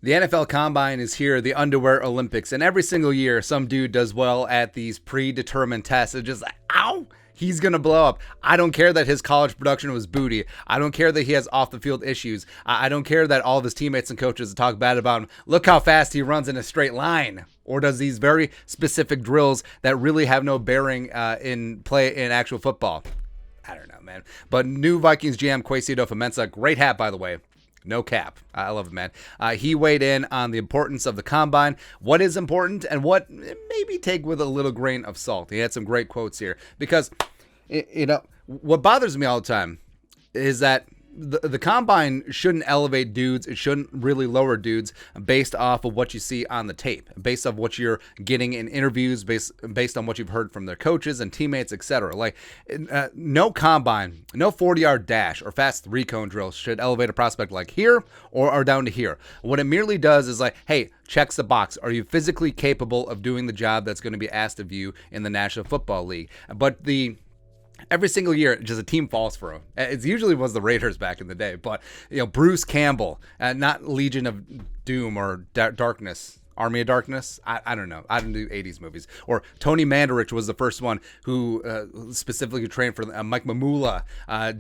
The NFL Combine is here, the underwear Olympics, and every single year some dude does well at these predetermined tests. It's just like, ow, he's going to blow up. I don't care that his college production was booty. I don't care that he has off the field issues. I don't care that all of his teammates and coaches talk bad about him. Look how fast he runs in a straight line. Or does these very specific drills that really have no bearing in play in actual football. I don't know, man. But new Vikings GM Kwesi Adofo-Mensah, great hat, by the way. No cap. I love it, man. He weighed in on the importance of the combine, what is important, and what maybe take with a little grain of salt. He had some great quotes here because, what bothers me all the time is that the combine shouldn't elevate dudes. It shouldn't really lower dudes based off of what you see on the tape, based off what you're getting in interviews, based on what you've heard from their coaches and teammates, etc. Like, no combine, no 40-yard dash or fast 3-cone drill should elevate a prospect like here or down to here. What it merely does is like, hey, checks the box. Are you physically capable of doing the job that's going to be asked of you in the National Football League? But every single year, just a team falls for him. It usually was the Raiders back in the day, but Bruce Campbell, not Legion of Doom or Darkness, Army of Darkness. I don't know. I don't do 80s movies. Or Tony Mandarich was the first one who specifically trained for Mike Mamula,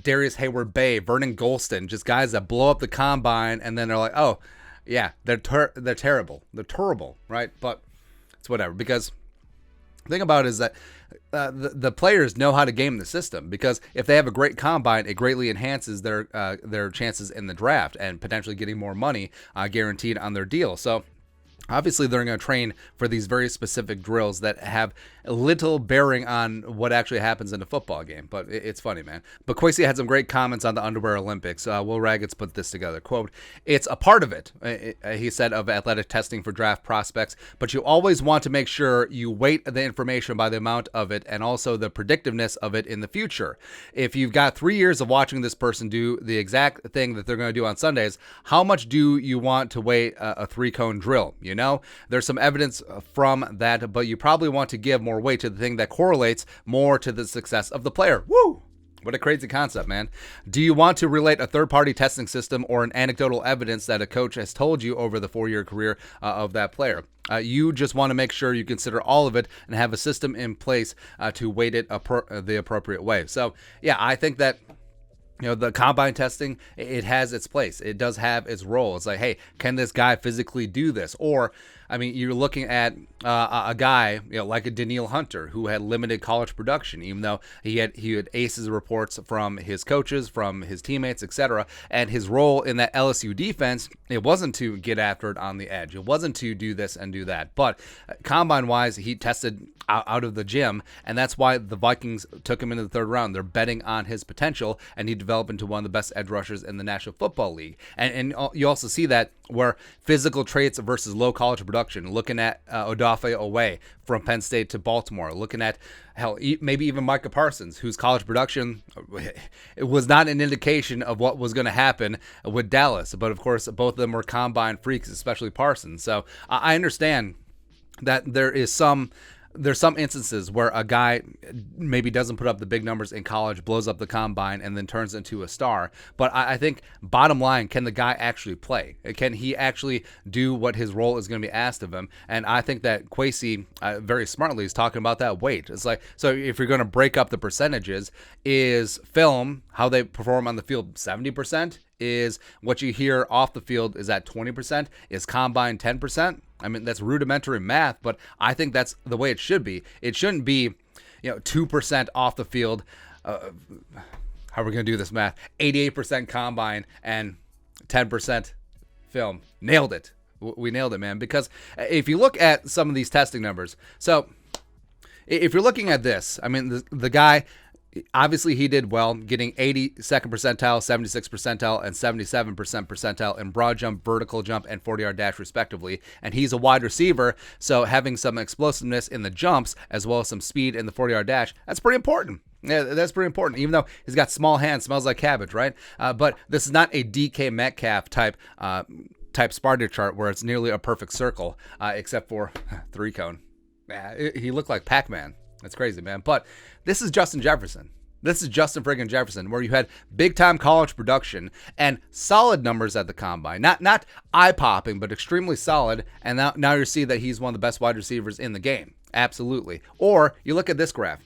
Darius Hayward-Bay, Vernon Golston, just guys that blow up the combine and then they're like, oh yeah, they're terrible. They're terrible, right? But it's whatever, because the thing about it is that the players know how to game the system, because if they have a great combine, it greatly enhances their chances in the draft and potentially getting more money guaranteed on their deal. So obviously, they're going to train for these very specific drills that have little bearing on what actually happens in a football game. But it's funny, man. But Kwesi had some great comments on the underwear Olympics. Will Raggets put this together. Quote, "It's a part of it," he said, of athletic testing for draft prospects, but you always want to make sure you weight the information by the amount of it and also the predictiveness of it in the future. If you've got 3 years of watching this person do the exact thing that they're going to do on Sundays, how much do you want to weight a 3-cone drill? There's some evidence from that, but you probably want to give more weight to the thing that correlates more to the success of the player. Woo! What a crazy concept, man. Do you want to relate a third-party testing system or an anecdotal evidence that a coach has told you over the 4-year career of that player? You just want to make sure you consider all of it and have a system in place to weight it the appropriate way. So, yeah, I think that the combine testing, it has its place. It does have its role. It's like, hey, can this guy physically do this? Or, I mean, you're looking at a guy, like a Daniil Hunter, who had limited college production, even though he had aces reports from his coaches, from his teammates, etc. And his role in that LSU defense, it wasn't to get after it on the edge. It wasn't to do this and do that. But combine-wise, he tested out of the gym, and that's why the Vikings took him into the 3rd round. They're betting on his potential, and he developed into one of the best edge rushers in the National Football League. And you also see that where physical traits versus low college production, looking at Odafe from Penn State to Baltimore, looking at, hell, maybe even Micah Parsons, whose college production, it was not an indication of what was going to happen with Dallas. But, of course, both of them were combine freaks, especially Parsons. So I understand that there's some instances where a guy maybe doesn't put up the big numbers in college, blows up the combine, and then turns into a star. But I think, bottom line, can the guy actually play? Can he actually do what his role is going to be asked of him? And I think that Kwesi, very smartly, is talking about that weight. It's like, so if you're going to break up the percentages, is film, how they perform on the field, 70%? Is what you hear off the field, is that 20%? Is combine 10%? I mean, that's rudimentary math, but I think that's the way it should be. It shouldn't be, 2% off the field. How are we going to do this math? 88% combine and 10% film. Nailed it. We nailed it, man. Because if you look at some of these testing numbers, so if you're looking at this, I mean, the guy, obviously he did well, getting 82nd percentile, 76th percentile, and 77% percentile in broad jump, vertical jump, and 40-yard dash, respectively. And he's a wide receiver, so having some explosiveness in the jumps as well as some speed in the 40-yard dash, that's pretty important. Yeah, that's pretty important, even though he's got small hands, smells like cabbage, right? But this is not a DK Metcalf type Sparta chart where it's nearly a perfect circle, except for 3-cone. Yeah, he looked like Pac-Man. That's crazy, man. But this is Justin Jefferson. This is Justin friggin' Jefferson, where you had big-time college production and solid numbers at the combine. Not eye-popping, but extremely solid. And now you see that he's one of the best wide receivers in the game. Absolutely. Or you look at this graph.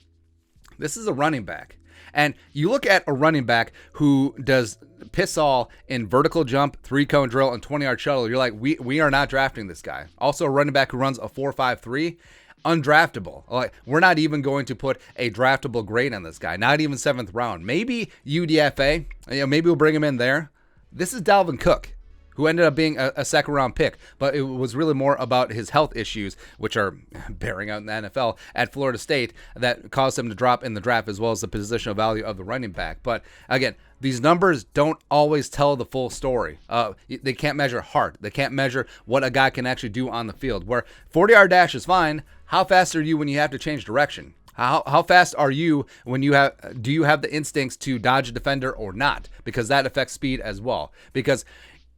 This is a running back. And you look at a running back who does piss all in vertical jump, 3-cone drill, and 20-yard shuttle. You're like, we are not drafting this guy. Also, a running back who runs a 4.53. Undraftable. Like, we're not even going to put a draftable grade on this guy. Not even 7th round. Maybe UDFA. Maybe we'll bring him in there. This is Dalvin Cook, who ended up being a 2nd round pick, but it was really more about his health issues, which are bearing out in the NFL at Florida State, that caused him to drop in the draft, as well as the positional value of the running back. But again, these numbers don't always tell the full story. They can't measure heart. They can't measure what a guy can actually do on the field. Where 40-yard dash is fine. How fast are you when you have to change direction? How fast are you when do you have the instincts to dodge a defender or not? Because that affects speed as well. Because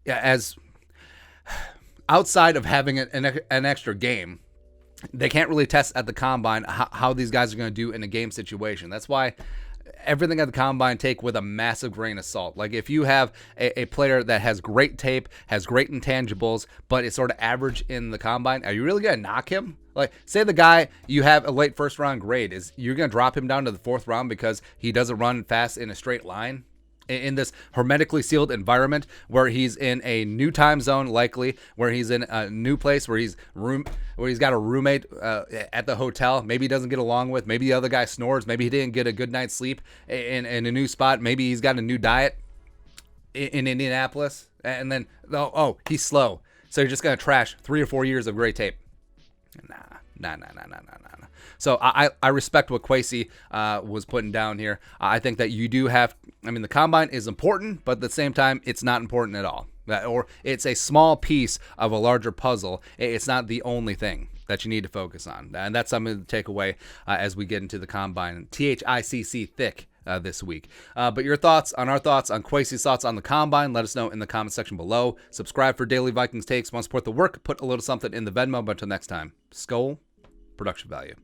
as outside of having an extra game, they can't really test at the combine how these guys are going to do in a game situation. That's why everything at the combine take with a massive grain of salt. Like, if you have a player that has great tape, has great intangibles, but is sort of average in the combine, are you really going to knock him? Like, say the guy you have a late 1st round grade, you're going to drop him down to the 4th round because he doesn't run fast in a straight line? In this hermetically sealed environment where he's in a new time zone, likely, where he's in a new place, where he's got a roommate at the hotel, maybe he doesn't get along with, maybe the other guy snores, maybe he didn't get a good night's sleep in a new spot, maybe he's got a new diet in Indianapolis, and then he's slow, so you're just gonna trash 3 or 4 years of great tape. Nah. So I respect what Kwesi was putting down here. I think that you do have, the combine is important, but at the same time, it's not important at all. Or it's a small piece of a larger puzzle. It's not the only thing that you need to focus on. And that's something to take away as we get into the combine. THICC thick this week. But your thoughts on Kwesi's thoughts on the combine, let us know in the comment section below. Subscribe for daily Vikings takes. Want to support the work, put a little something in the Venmo. But until next time, Skol, production value.